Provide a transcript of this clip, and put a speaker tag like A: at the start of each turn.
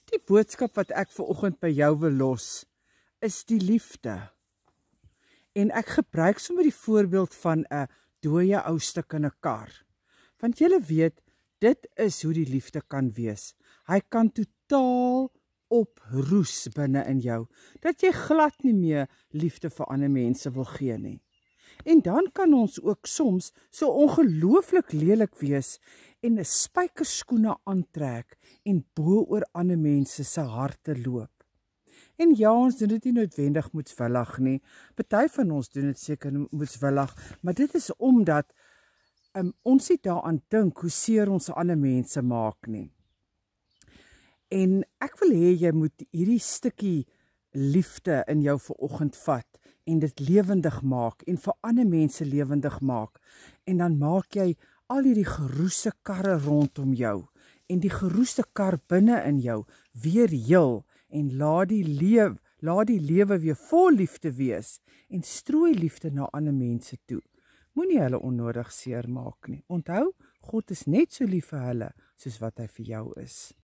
A: Die boodskap wat ek vanoggend by jou wil los, is die liefde. En ek gebruik sommer die voorbeeld van 'n dooie ou stuk in 'n kar. Want julle weet, dit is hoe die liefde kan wees. Hy kan totaal oproes binne in jou, dat jy glad nie meer liefde vir ander mense wil gee nie. En dan kan ons ook soms so ongelooflik lelik wees en 'n spykerskoene aantrek en bo oor ander mense se harte loop. En ja, ons doen dit nie noodwendig moetswillig nie. Party van ons doen dit seker moetswillig, maar dit is omdat ons nie daaraan dink hoe seer ons ander mense maak nie. En ek wil hê jy moet hierdie stukkie liefde in jou vanoggend vat en dit lewendig maak en vir ander mense lewendig maak. En dan maak jy al hierdie geroeste karre rondom jou en die geroeste kar binne in jou weer heel en laat die lewe weer vol liefde wees en strooi liefde na ander mense toe. Moenie hulle onnodig seer maak nie. Onthou, God is net so lief vir hulle soos wat hy vir jou is.